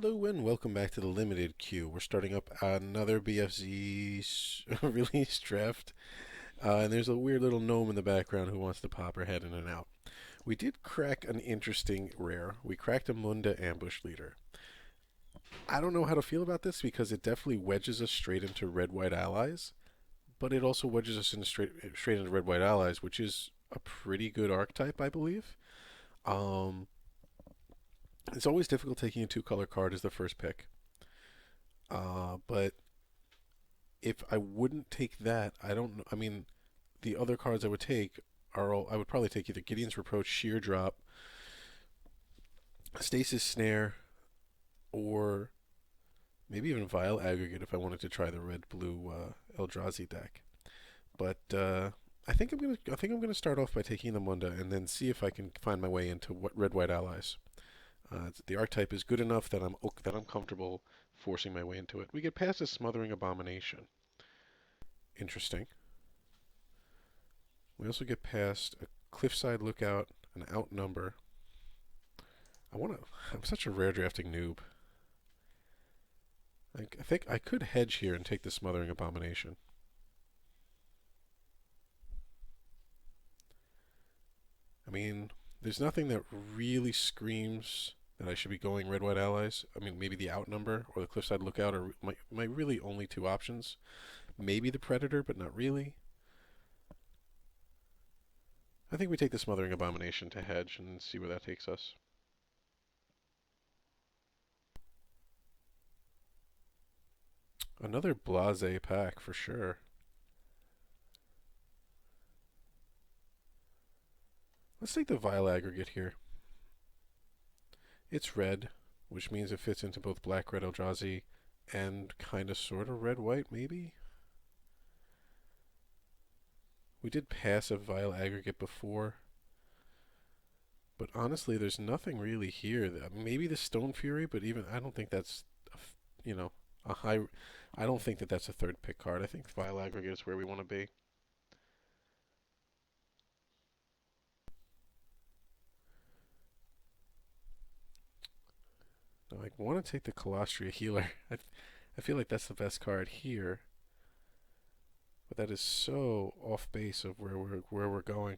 Hello and welcome back to the limited queue. We're starting up another BFZ release draft, and there's a weird little gnome in the background who wants to pop her head in and out. We did crack an interesting rare. We cracked a Munda Ambush Leader. I don't know how to feel about this because it definitely wedges us straight into red-white allies, but it also wedges us into straight into red-white allies, which is a pretty good archetype, I believe. Um, it's always difficult taking a two-color card as the first pick. But if I wouldn't take that, I don't know. I mean, the other cards I would take are all. I would probably take either Gideon's Reproach, Sheer Drop, Stasis Snare, or maybe even Vile Aggregate if I wanted to try the red-blue Eldrazi deck. But I think I'm gonna start off by taking the Munda and then see if I can find my way into what red-white allies. The archetype is good enough that I'm comfortable forcing my way into it. We get past a Smothering Abomination. Interesting. We also get past a Cliffside Lookout, an Outnumber. I'm such a rare drafting noob. I think I could hedge here and take the Smothering Abomination. I mean, there's nothing that really screams that I should be going red white allies. I mean, maybe the Outnumber or the Cliffside Lookout are my really only two options. Maybe the Predator, but not really. I think we take the Smothering Abomination to hedge and see where that takes us. Another blase pack for sure. Let's take the Vile Aggregate here. It's red, which means it fits into both black, red Eldrazi and kind of sort of red white, maybe? We did pass a Vile Aggregate before. But honestly, there's nothing really here. Maybe the Stone Fury, but even I don't think that's, you know, a high. I don't think that that's a third pick card. I think Vile Aggregate is where we want to be. Now, I want to take the Colostria Healer. I feel like that's the best card here, but that is so off base of where we're going.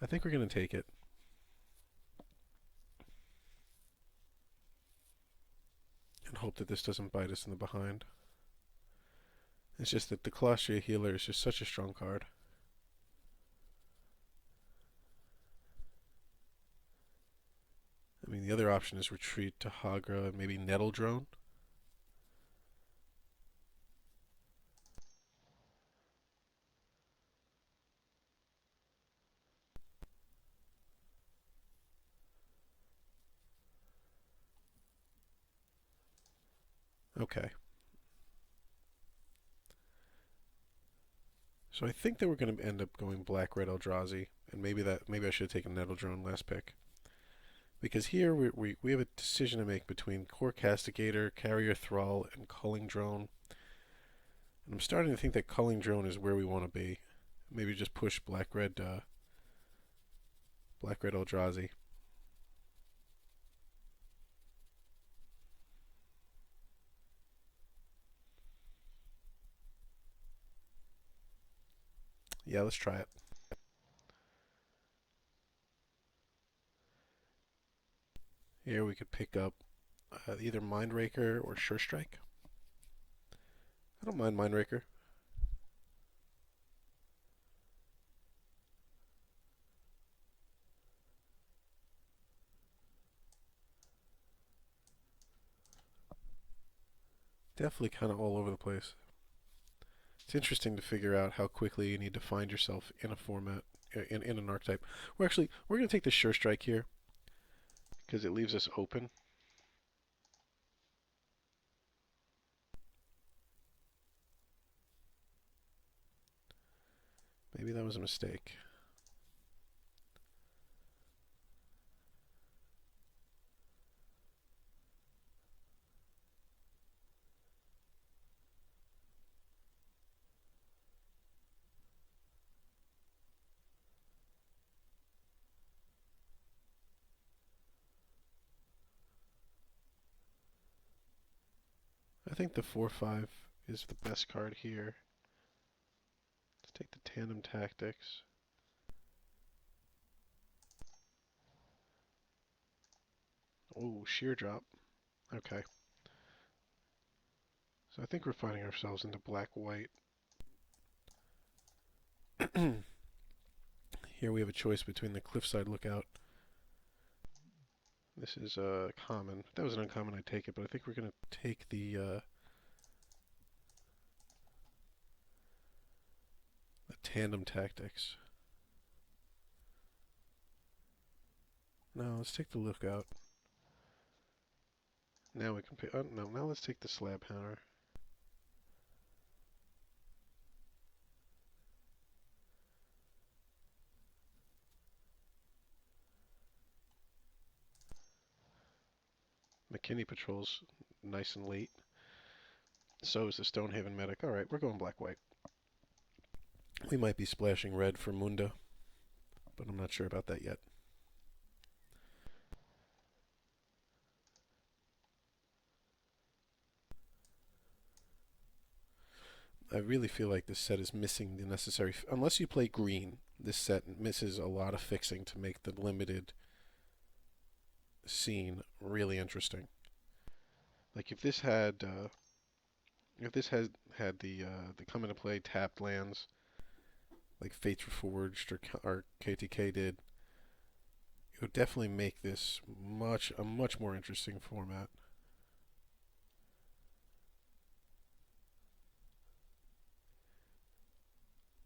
I think we're gonna take it. And hope that this doesn't bite us in the behind. It's just that the Colostria Healer is just such a strong card. I mean, the other option is Retreat to Hagra and maybe Nettle Drone. Okay. So I think that we're going to end up going black red Eldrazi, and maybe I should have taken Nettle Drone last pick. Because here we have a decision to make between Core Castigator, Carrier Thrall, and Culling Drone. And I'm starting to think that Culling Drone is where we want to be. Maybe just push black red Eldrazi. Yeah, let's try it. Here we could pick up either Mindraker or Sure Strike. I don't mind Mindraker. Definitely kind of all over the place. It's interesting to figure out how quickly you need to find yourself in a format, in an archetype. We're going to take the Sure Strike here because it leaves us open. Maybe that was a mistake. I think the 4/5 is the best card here. Let's take the Tandem Tactics. Oh, Sheer Drop. Okay. So I think we're finding ourselves into black-white. Here we have a choice between the Cliffside Lookout. This is common. If that was an uncommon, I'd take it, but I think we're going to take the Tandem Tactics. No, let's take the Lookout. Now we can pick. Oh, no, now let's take the Slab Hammer. McKinney Patrol's nice and late. So is the Stonehaven Medic. Alright, we're going black-white. We might be splashing red for Munda, but I'm not sure about that yet. I really feel like this set is missing the necessary... Unless you play green, this set misses a lot of fixing to make the limited scene really interesting. Like if this had the come into play tapped lands, like Fates Reforged or KTK did, it would definitely make this a much more interesting format.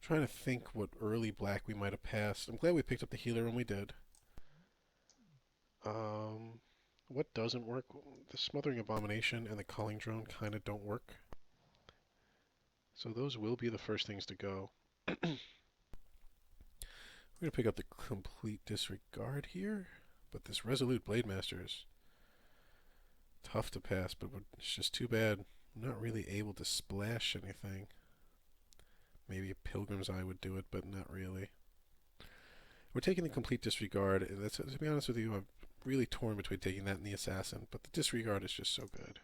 Trying to think what early black we might have passed. I'm glad we picked up the healer when we did. What doesn't work? The Smothering Abomination and the Culling Drone kind of don't work. So those will be the first things to go. We're going to pick up the Complete Disregard here, but this Resolute Blademaster is tough to pass, but it's just too bad I'm not really able to splash anything. Maybe a Pilgrim's Eye would do it, but not really. We're taking the Complete Disregard, and that's, to be honest with you, I'm really torn between taking that and the Assassin, but the Disregard is just so good.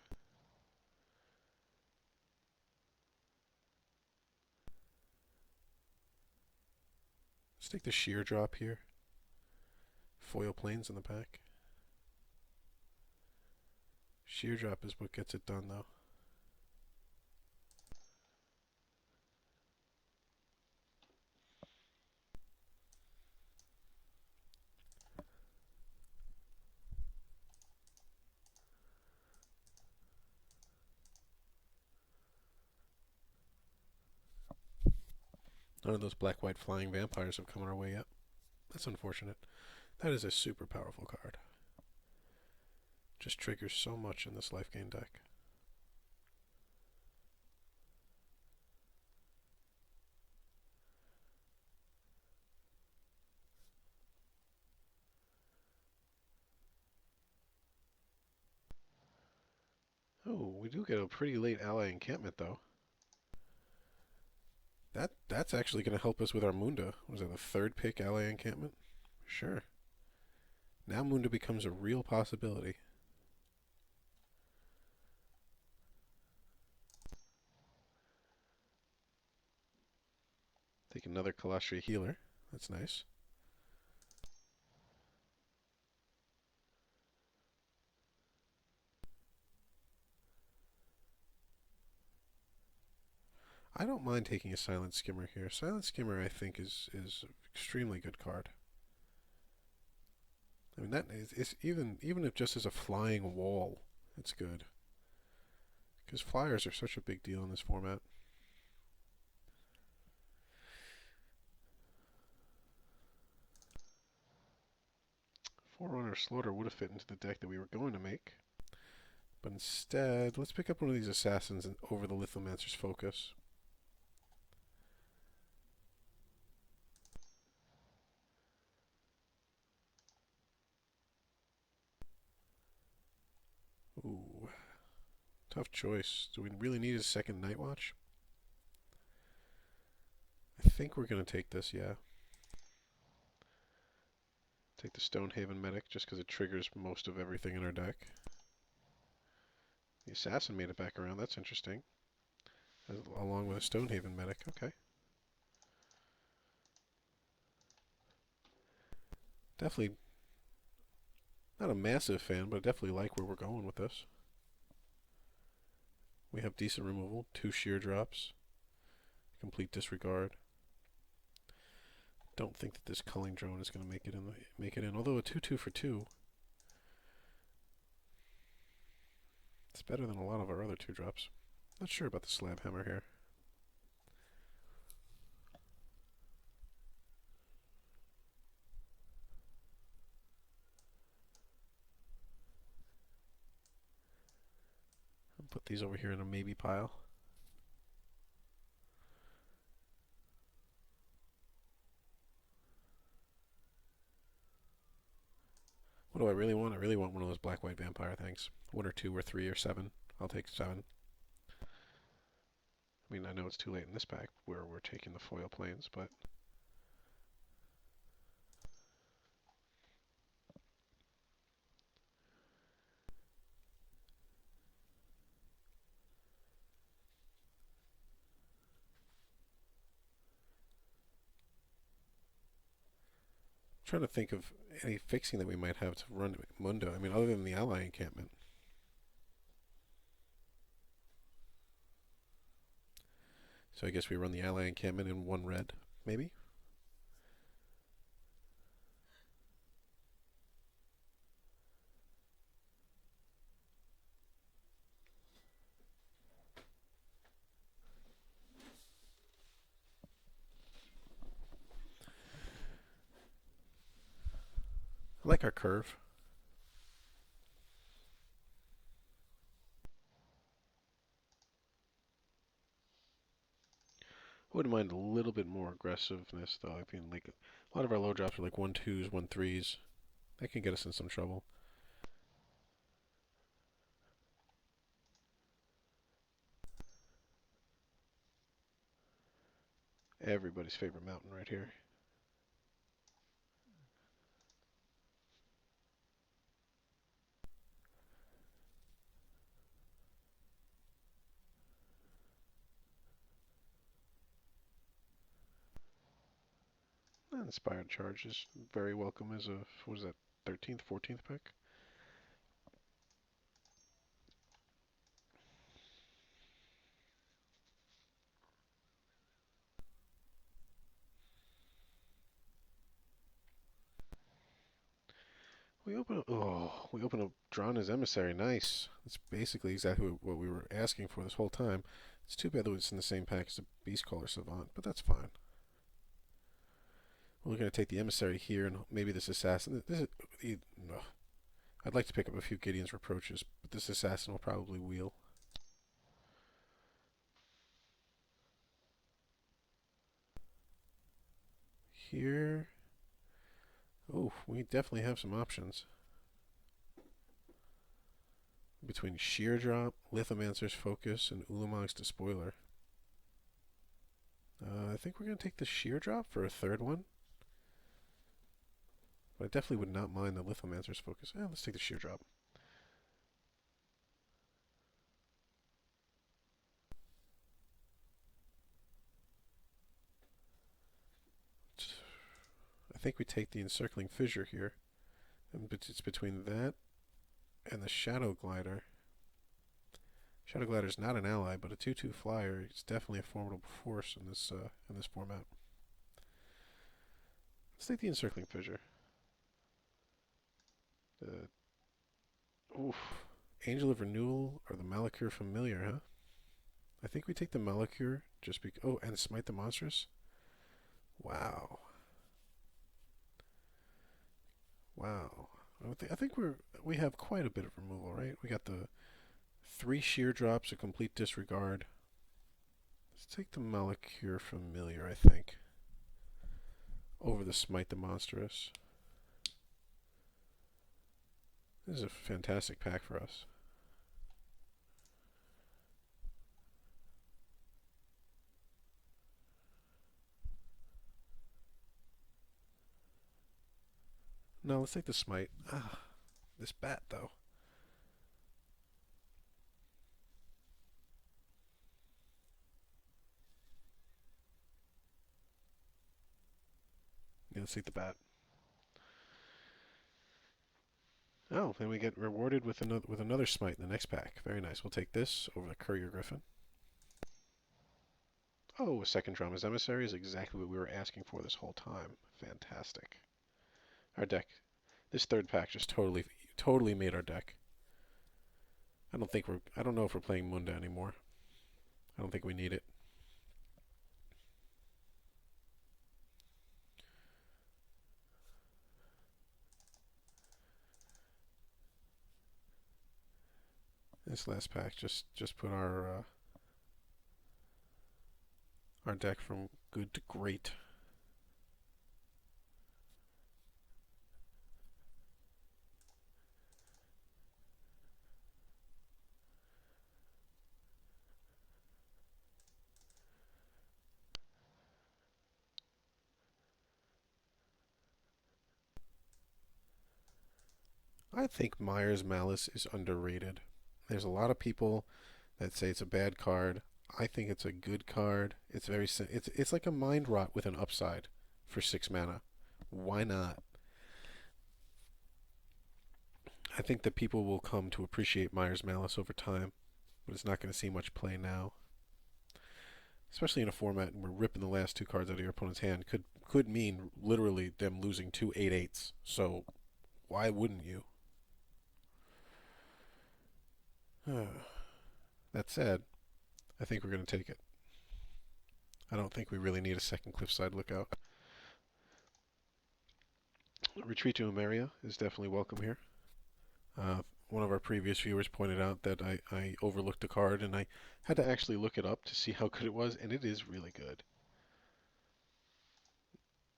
Let's take the Sheer Drop here. Foil Plains in the back. Sheer Drop is what gets it done, though. None of those black-white flying vampires have come our way yet. That's unfortunate. That is a super powerful card. Just triggers so much in this life gain deck. Oh, we do get a pretty late ally encampment, though. That's actually going to help us with our Munda. Was that the third pick ally encampment? Sure. Now Munda becomes a real possibility. Take another Kalastria Healer. That's nice. I don't mind taking a Silent Skimmer here. Silent Skimmer, I think, is an extremely good card. I mean, that is even if just as a flying wall, it's good. Because flyers are such a big deal in this format. Forerunner Slaughter would have fit into the deck that we were going to make. But instead, let's pick up one of these assassins and over the Lithomancer's Focus. Ooh. Tough choice. Do we really need a second Night Watch? I think we're going to take this, yeah. Take the Stonehaven Medic just because it triggers most of everything in our deck. The assassin made it back around. That's interesting. Along with a Stonehaven medic. Okay. Definitely not a massive fan, but I definitely like where we're going with this. We have decent removal, 2 sheer drops, complete disregard. Don't think that this culling drone is going to make it in. Make it in. Although a 2/2 for 2, it's better than a lot of our other 2 drops. Not sure about the slab hammer here. I'll put these over here in a maybe pile. What do I really want? I really want one of those black-white vampire things. 1 or 2 or 3 or 7. I'll take 7. I mean, I know it's too late in this pack where we're taking the foil planes, but I'm trying to think of any fixing that we might have to run Mundo. I mean, other than the ally encampment. So I guess we run the ally encampment in 1 red, maybe? I like our curve. I wouldn't mind a little bit more aggressiveness, though. I mean, like, a lot of our low drops are like 1/2s, 1/3s. That can get us in some trouble. Everybody's favorite mountain right here. Inspired Charge is very welcome as a, what was that, 13th, 14th pick? We open up Drana's Emissary. Nice. That's basically exactly what we were asking for this whole time. It's too bad that it's in the same pack as the Beastcaller Savant, but that's fine. We're going to take the Emissary here and maybe this Assassin. I'd like to pick up a few Gideon's Reproaches, but this Assassin will probably wheel. Here. Oh, we definitely have some options. Between Sheer Drop, Lithomancer's Focus, and Ulamog's Despoiler. I think we're going to take the Sheer Drop for a 3rd one. But I definitely would not mind the Lithomancer's Focus. Let's take the Sheer Drop. I think we take the Encircling Fissure here. And it's between that and the Shadow Glider. Shadow Glider is not an ally, but a 2/2 flyer. It's definitely a formidable force in this format. Let's take the Encircling Fissure. Oof. Angel of Renewal or the Malakir Familiar, huh? I think we take the Malakir just because. Oh, and Smite the Monstrous? Wow. Wow. I think we have quite a bit of removal, right? We got the 3 sheer drops, a complete disregard. Let's take the Malakir Familiar, I think, over the Smite the Monstrous. This is a fantastic pack for us. No, let's take the Smite. This bat, though. Let's take the bat. Oh, and we get rewarded with another smite in the next pack. Very nice. We'll take this over the Courier Griffin. Oh, a second Drama's Emissary is exactly what we were asking for this whole time. Fantastic. Our deck, this third pack just totally made our deck. I don't know if we're playing Munda anymore. I don't think we need it. This last pack just put our deck from good to great. I think Myers Malice is underrated. There's a lot of people that say it's a bad card. I think it's a good card. It's like a Mind Rot with an upside for 6 mana. Why not? I think that people will come to appreciate Myers Malice over time, but it's not going to see much play now. Especially in a format where ripping the last 2 cards out of your opponent's hand could mean literally them losing 2 8/8s. So why wouldn't you? That said, I think we're going to take it. I don't think we really need a second Cliffside Lookout. Retreat to Emeria is definitely welcome here. One of our previous viewers pointed out that I overlooked a card, and I had to actually look it up to see how good it was, and it is really good.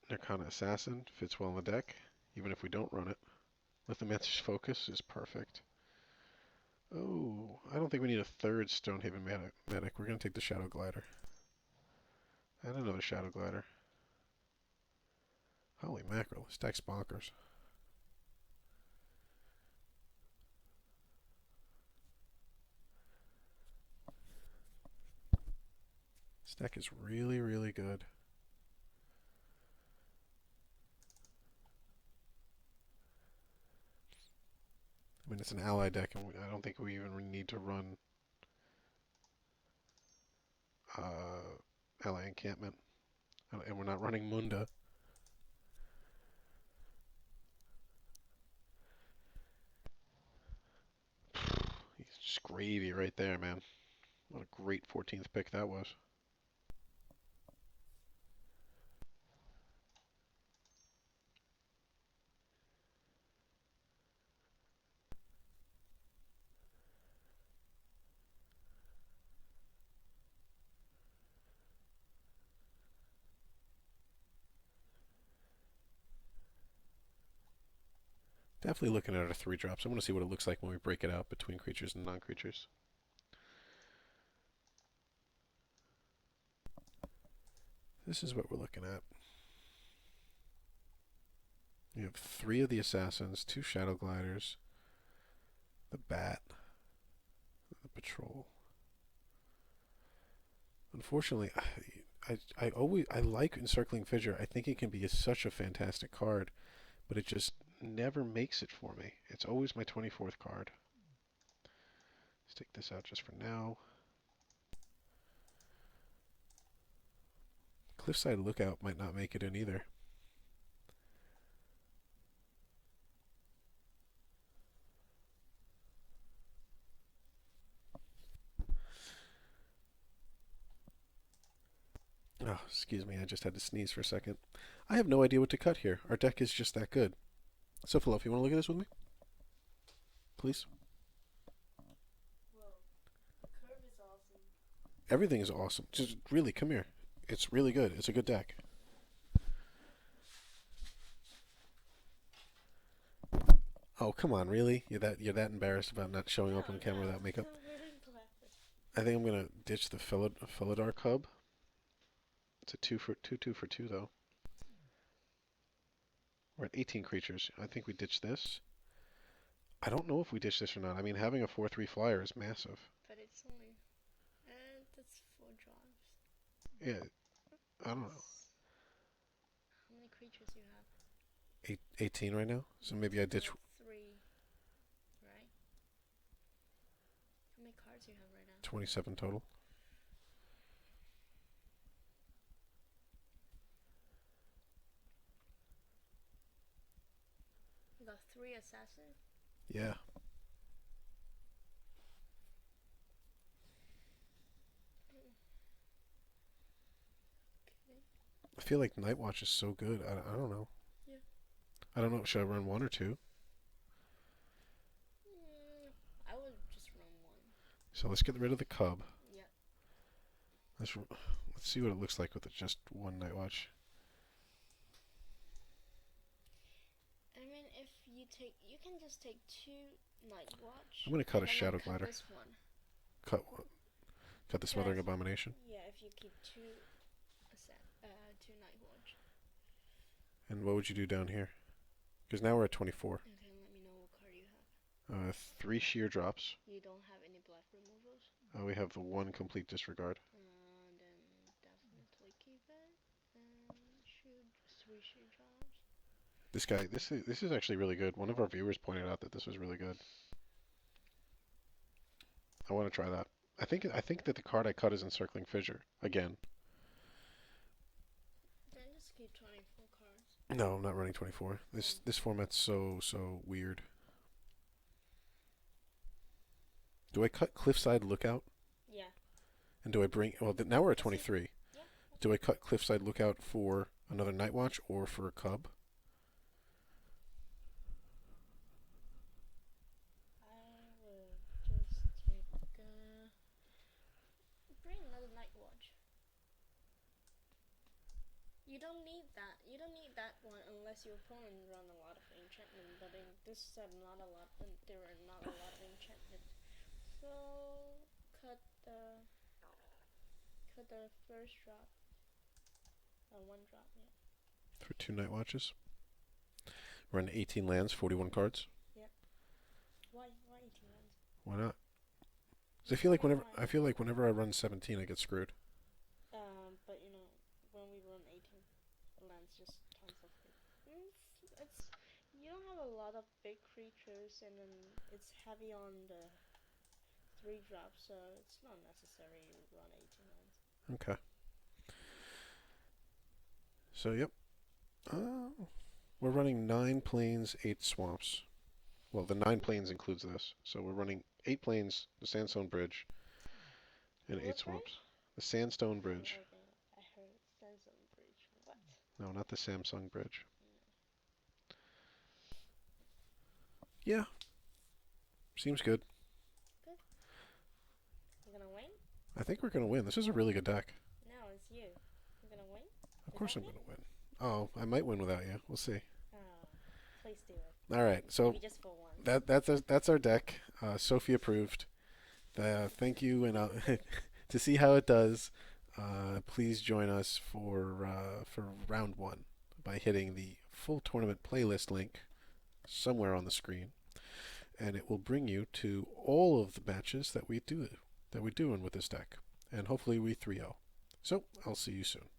Nirkana Assassin fits well in the deck, even if we don't run it. Lithomancer's Focus is perfect. Oh, I don't think we need a third Stonehaven medic. We're going to take the Shadow Glider. And another Shadow Glider. Holy mackerel, this deck's bonkers. This deck is really, really good. I mean, it's an ally deck, and I don't think we even need to run ally encampment. And we're not running Munda. He's just gravy right there, man. What a great 14th pick that was. Definitely looking at our 3-drops. I want to see what it looks like when we break it out between creatures and non-creatures. This is what we're looking at. You have 3 of the Assassins, 2 Shadow Gliders, the Bat, the Patrol. Unfortunately, I like Encircling Fissure. I think it can be such a fantastic card, but it just never makes it for me. It's always my 24th card. Let's take this out just for now. Cliffside Lookout might not make it in either. Oh, excuse me, I just had to sneeze for a second. I have no idea what to cut here. Our deck is just that good. So, Philip, you want to look at this with me? Please? Whoa. The curve is awesome. Everything is awesome. Just really, come here. It's really good. It's a good deck. Oh, come on, really? You're that embarrassed about not showing up on camera without makeup? I think I'm gonna ditch the Felidar Cub. It's a 2 for 2 though. We're at 18 creatures. I think we ditch this. I don't know if we ditch this or not. I mean, having a 4/3 flyer is massive. But it's only, that's 4 drops. Yeah, I don't know. How many creatures you have? 18 right now. So maybe I ditch 3, right? How many cards you have right now? 27 total. You got 3 assassins? Yeah. Okay. I feel like Night Watch is so good. I don't know. Yeah. I don't know. Should I run 1 or 2? I would just run 1. So let's get rid of the Cub. Yep. Let's see what it looks like with just 1 Night Watch. I mean, if you can just take 2 Night Watch. I'm gonna cut a and then Shadow cut Glider. this one. Cut the Smothering Abomination. Yeah, if you keep 2 Night Watch. And what would you do down here? Because now we're at 24. Okay, let me know what card you have. 3 Sheer drops. You don't have any black removals? We have the 1 Complete Disregard. Then definitely keep it. And shoot 3 sheer drops. This guy, this is actually really good. One of our viewers pointed out that this was really good. I want to try that. I think that the card I cut is Encircling Fissure again. Then just keep 24 cards. No, I'm not running 24. This format's so weird. Do I cut Cliffside Lookout? Yeah. And do I bring? Well, now we're at 23. Yeah. Do I cut Cliffside Lookout for another Night Watch or for a Cub? I will just take bring another Night Watch. You don't need that. You don't need that one unless your opponent run a lot of enchantment. But in this set, there are not a lot of enchantment. So cut the first drop. 1 drop, yeah. For 2 Night Watches. Run 18 lands, 41 cards. Yep. Why 18 lands? Why not? Because I feel like whenever I run 17, I get screwed. But you know, when we run 18 lands, just tons of it's you don't have a lot of big creatures, and then it's heavy on the 3 drops, so it's not necessary you run 18 lands. Okay. So yep. We're running 9 plains, 8 swamps. Well, the 9 plains includes this. So we're running 8 plains, the Sandstone Bridge, and 8 swamps. The Sandstone Bridge. I heard Sandstone Bridge. What? No, not the Samsung Bridge. Yeah. Seems good. Good. You're gonna win? I think we're gonna win. This is a really good deck. No, it's you. You're gonna win? Of course I'm gonna win. Oh, I might win without you. We'll see. Oh, please do it. All right. So Maybe just for one. that's our deck. Sophie approved. Thank you, and to see how it does, please join us for round 1 by hitting the full tournament playlist link somewhere on the screen, and it will bring you to all of the matches that we do with this deck, and hopefully we 3-0. So I'll see you soon.